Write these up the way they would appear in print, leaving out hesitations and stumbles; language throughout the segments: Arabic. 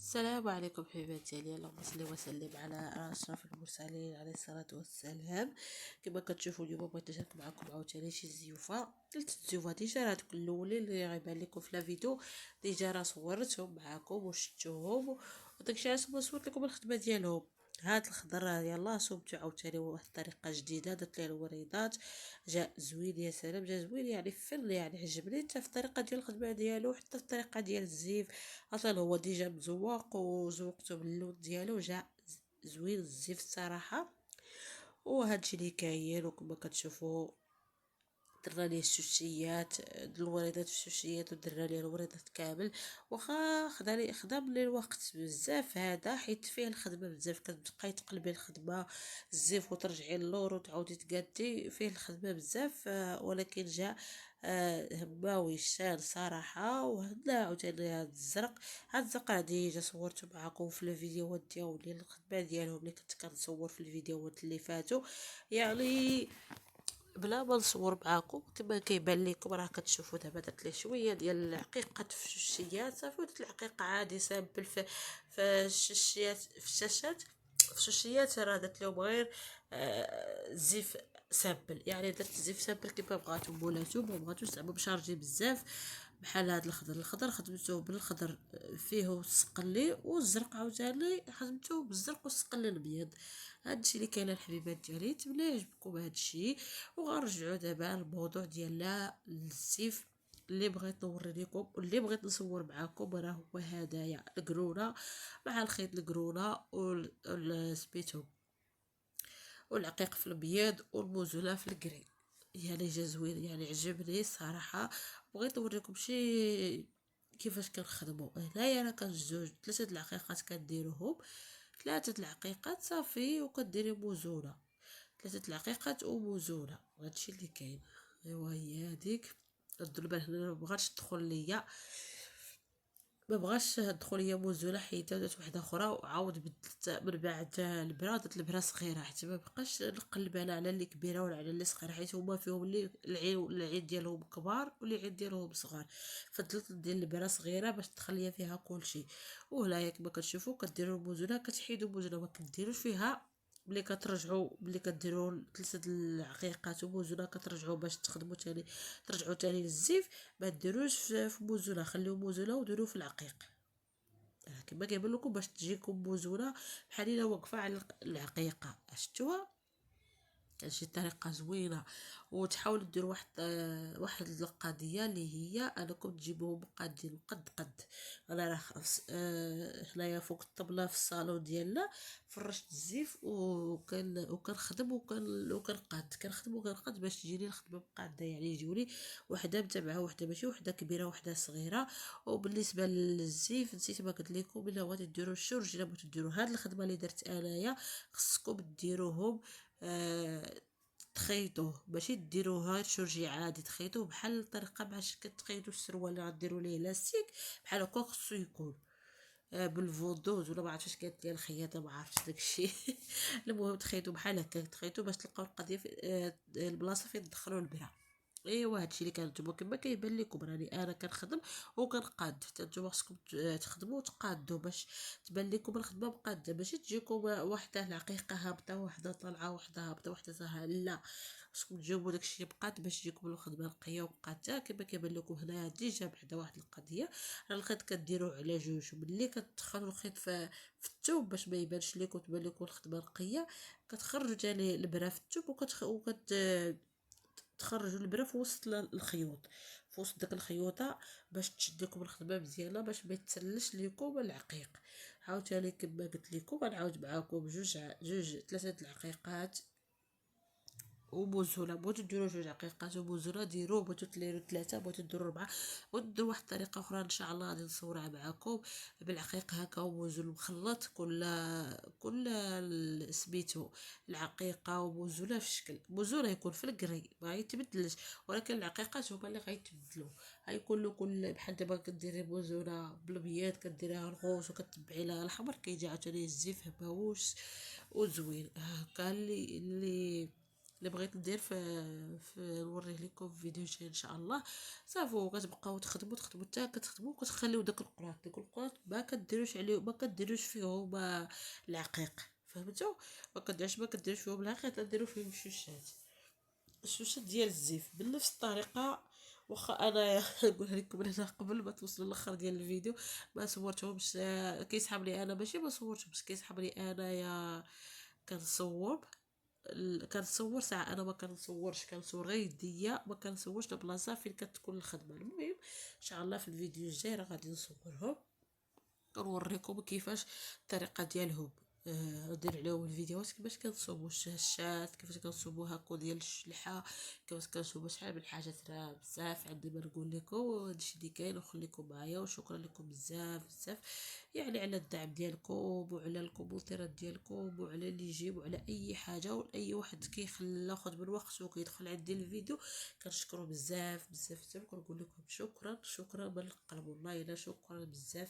السلام عليكم حبيباتي علي، اللهم صل وسلم على اشرف المرسلين عليه الصلاه والسلام. كما كتشوفوا اليوم بغيت نشارك معكم عاوتاني شي زيوفه، ثلاث زيوفات ديجا. هاد الاولين اللي غيبان لكم في لا فيديو ديجا راه صورتهم معكم وشفتوهم، وداكشي علاش بغيت نصور لكم الخدمه ديالهم. هاد الخضر يلاه صوبته عاوتاني واحد الطريقه جديده، درت ليه الوريضات، جاء زوين يا سلام، جا زوين يعني فن، يعني عجبني حتى في الطريقه ديال الخدمه ديالو، حتى في الطريقه ديال الزيف. اصلا هو ديجا مزوق وزوقته باللون ديالو، جا زوين الزيف الصراحه. وهادشي اللي كاين، وكما كتشوفوا درنا ليه الشوشيات، الوريضات في الشوشيات، ودرنا ليه الوريضات كامل. واخا خدم لي الوقت بزاف هذا، حيت فيه الخدمه بزاف، كتبقاي تقلبي الخدمه الزيف وترجعي اللور وتعاودي تقادي فيه الخدمه بزاف. ولكن جا هماوي شان صراحه. وهنا عاوتاني هاد الزرق هادي جا صورته معاكم في الفيديوهات ديالي، الخدمه ديالهم اللي كنت كنصور في الفيديوهات اللي فاتوا يعني. بلا ما نصور معاكم كما كيبان لكم، راه كتشوفوا دابا درت ليه شويه ديال العقيقه في الشاشيات صافي، ودرت العقيقه عادي سامبل في الشاشيات، في الشاشيات راه درت لهم غير زيف سامبل، يعني درت زيف سامبل كيما بغاتو مولاتو، ما بغاتوش زعما مشارجي بزاف. بحال هاد الخضر خدمته بالخضر فيه السقلي، والزرق عاوتاني خدمته بالزرق والسقلي الابيض. هادشي اللي كاين الحبيبات ديالي، نتمنى يعجبكم هادشي. وغنرجعوا دابا للموضوع ديالنا الزيف اللي بغيت نوري لكم واللي بغيت نصور معاكم. راه هو هدايا القرونه مع الخيط القرونه سميتو والعقيق في الابيض والموزوله في الكري. يعني جا زوين، يعني عجبني صراحه. بغيت نوريكم شي كيفاش كنخدموا هنايا. انا كنجوج ثلاثه العقيقات كنديروهم، ثلاثه العقيقات صافي، وكديري موزونه، ثلاثه العقيقات وموزونه، وهادشي اللي كاين. ايوا هي هذيك. الدربه هنا مبغاتش تدخل ليا، ما بغاش تدخل ليا موزونه، حيت درت وحده اخرى وعاود بدلت من بعد البرا، درت البرا صغيره حيت ما بقاش نقلب انا على اللي كبيره ولا على اللي صغيره، حيت هما فيهم اللي العين ديالهم كبار واللي العين ديالهم صغار. فضلت ندير البرا صغيره باش تخلي فيها كلشي. وهنايا كما كتشوفوا كديروا الموزونه، كتحيدوا الموزونه، ما كديروش فيها. ملي كديروا ثلاثه العقيقات وموزونه كترجعوا باش تخدموا تاني، ترجعوا تاني للزيف. ما ديروش في موزونه، خليو موزونه وديروا في العقيق. كما كيبان لكم باش تجيكم موزونه بحال الا واقفه على العقيقه، شفتوها؟ شي طريقه زوينه. وتحاولوا ديروا واحد القضيه اللي هي انكم تجيبوهم قادين قد. انا راه هنايا فوق الطبله في الصالون ديالنا فرشت الزيف، وكنخدم كنخدم وكنقاد باش تجيني الخدمه مقاده، يعني يجيوني وحده متابعه وحده ماشي، وحده كبيره وحده صغيره. وبالنسبه للزيف نسيت ما قلت لكم، الا بغيتو ديروا الشرج، الا بغيتو ديروا هاد الخدمه اللي درت انايا، خصكم ديروهم تخيطوه، ماشي ديروها شرجي عادي، تخيطوه بحال الطريقه باش كتخيطوا السروال اللي غديروا ليه لاستيك بحال هكا خصو يكون. بالفودوز ولا ما عرفتش كانت ديال الخياطه، ما عرفتش داكشي. المهم تخيطوا بحال هكا، تخيطوا باش تلقاو القضيه في البلاصه فين تدخلوا البرا. ايوا هادشي اللي كان نتوما كما كيبان لكم راني انا كنخدم وكنقاد، حتى نتوما خصكم تخدموا وتقادوا باش تبان لكم الخدمه مقاده، ماشي تجيكم وحده العقيقه هابطه، وحده طالعه، وحده هابطه، وحده ساهله، لا. خصكم تجاوبوا داكشي مقاد باش تجيكم الخدمه نقيه ومقاده. كما كيبان لكم هنا ديجا بعدا واحد القضيه، راه الخيط كديروه على جوج، وملي كتدخلوا الخيط في الثوب باش ما يبانش لكم وتبان لكم الخدمه نقيه، كتخرجوا تاني البرا في الثوب تخرجوا البرا في وسط الخيوط، في وسط داك الخيوطه، باش تشد لكم الخدمه مزيانه، باش ما يتسلش لكم العقيق. عاوتاني كما قلت لكم غنعاود معاكم جوج ثلاثه العقيقات وبوزوله. بغيتو ديروا جوج عقيقات وبوزوله ديروه، بغيتو ديروا ثلاثه، بغيتو ديروا ربعه، بغيتو ديروا واحد الطريقه اخرى ان شاء الله غادي نصورها معكم بالعقيق هكا وبوزول مخلط. كل سميتو العقيقه وبوزوله في شكل بوزوله يكون في الكري ما يتبدلش، ولكن العقيقات هما اللي غيتبدلوا. غيكون له كل بحال دابا كديري بوزوله بالابيض كديريها الغوص وكتبعي لها الاحمر، كيجي عاوتاني الزيف ماهوش وزوين هكا اللي اللي بغيت ندير في نوريه لكم في فيديو جاي ان شاء الله. صافو كتبقاو تخدموا حتى كتخدموا وكتخليو داك القراط ما كديروش عليه، ما كديروش فيهم العقيق، فهمتوا؟ ما كديروش فيهم العقيق، ديروا فيهم الشوشات ديال الزيف بنفس الطريقه. واخا انا نقولها لكم من هنا قبل ما توصلوا للاخر ديال الفيديو، ما صورتهمش. كيسحب لي انا، ماشي ما صورتهمش، كيسحب لي انايا كنصور. كنصور ساعه انا ما كنصورش، كنصور غير يديا، ما كنصورش البلاصه فين كتكون الخدمه. المهم ان شاء الله في الفيديو الجاي راه غادي نصورهم، كنوريكم كيفاش الطريقه ديالهم. ندير عليهم الفيديوهات كيفاش كنصوبوا الشاشات، كيفاش كنصوبوا هاكو ديال الشلحه، كيفاش كنصوبوا شحال من حاجات. راه بزاف عندي ما نقول لكم، هادشي اللي كاين. وخليكم معايا وشكرا لكم بزاف بزاف، يعني على الدعم ديالكم وعلى الكومنتيرات ديالكم وعلى اللي يجيب وعلى اي حاجه، واي واحد كياخذ من وقته وكيدخل عندي الفيديو كنشكرو بزاف بزاف بزاف. كنقول لكم شكرا من القلب، والله الا شكرا بزاف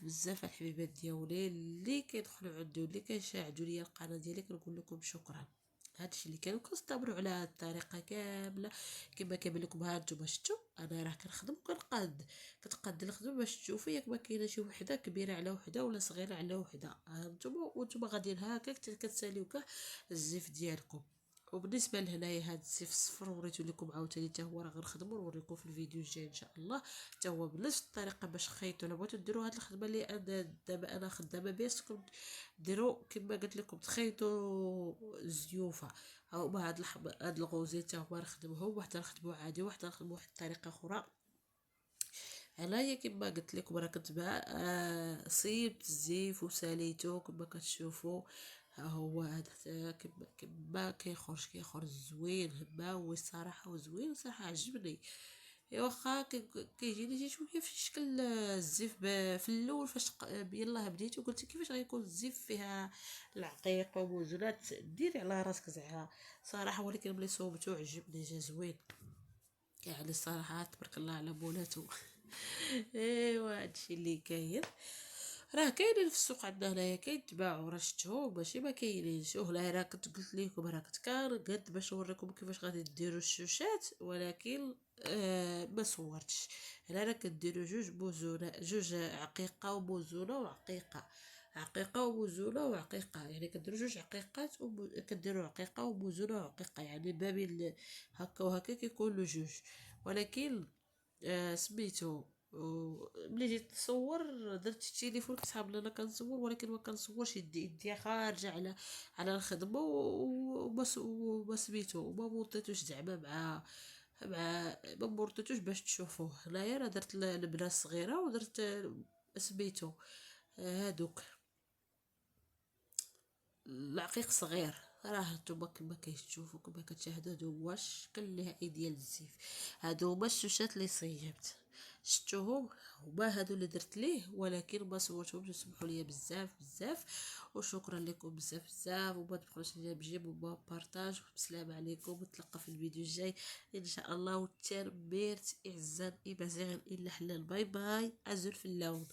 بزاف الحبيبات ديالي اللي كيدخلوا عندي واللي كيشاهدوا لي القناه ديالي. كنقول لكم شكرا. هادشي اللي كانوا كنستمروا على هاد الطريقه كامله كما كيبان لكم. ها نتوما شفتوا انا راه كنخدم وكنقاد، كتقاد الخدمه باش تشوفوا ياك ما كاينه شي وحده كبيره على وحده ولا صغيره على وحده. ها نتوما وانتوما غاديين هكا كتساليو كاع الزيف ديالكم. وبالنسبه لهنايا هاد الزيف الصفر وريتو لكم عاوتاني حتى هو راه غنخدمو ونوريكم في الفيديو الجاي ان شاء الله حتى هو بنفس الطريقه. باش خيطوا الا بغيتو ديروا هاد الخدمه اللي انا دابا انا خدامه بها، خصكم ديروا كما قلت لكم، تخيطوا الزيوفه. هما هاد الغوزين حتى هما نخدموهم، واحد نخدمو عادي، واحد نخدمو واحد الطريقه اخرى. انايا كما قلت لكم راه كنتبع صيبت الزيف وساليتو كما كتشوفوا. ها هو هذا كما كيخرج زوين هو الصراحه، وزوين صراحه عجبني. واخا كيجيني شي شويه في شكل الزيف في الاول فاش يلاه بديت وقلت كيفاش غيكون الزيف فيها العقيق وموزونات، ديري على راسك زعما صراحه. ولكن ملي صوبتو عجبني، جا زوين يعني الصراحه. تبارك الله على بولاتو. ايوا هادشي اللي كاين. راه كاينين في السوق عندنا هنايا كيتباعوا، راه شفتهم ماشي ما كاينينش. وهنا راه كنت قلت لكم راه كنت قد باش نوريكم كيفاش غادي ديروا الشوشات، ولكن ما صورتش. هنا راه كديروا جوج بوزونه، جوج عقيقه وبوزونه وعقيقه، عقيقه وبوزونه وعقيقه، يعني كديروا جوج عقيقات كديروا عقيقه وبوزونه وعقيقه، يعني ما بين هكا وهكا كيكونوا جوج. ولكن سميتو ملي جيت نصور درت التليفون كتحاب انا كنصور، ولكن ما كنصورش يدي خارجه على الخدمه وما سميتو وما بوطيتوش زعما ما بورطيتوش باش تشوفوه. هنايا انا درت البنه الصغيره ودرت سميتو هادوك العقيق صغير. راه نتوما كما كتشوفوا كما كتشاهدوا هادو هو الشكل النهائي ديال الزيف. هادو هما الشوشات اللي صيبت، شفتوهم هما هادو اللي درت ليه، ولكن ما صورتهمش، سمحوا لي بزاف بزاف. وشكرا لكم بزاف بزاف، وما تبخلوش عليا بجيم وما بارطاج. والسلام عليكم، نتلاقى في الفيديو الجاي ان شاء الله. والتربيرت اعزان امازيغ الا حلال. باي باي، ازول في اللون.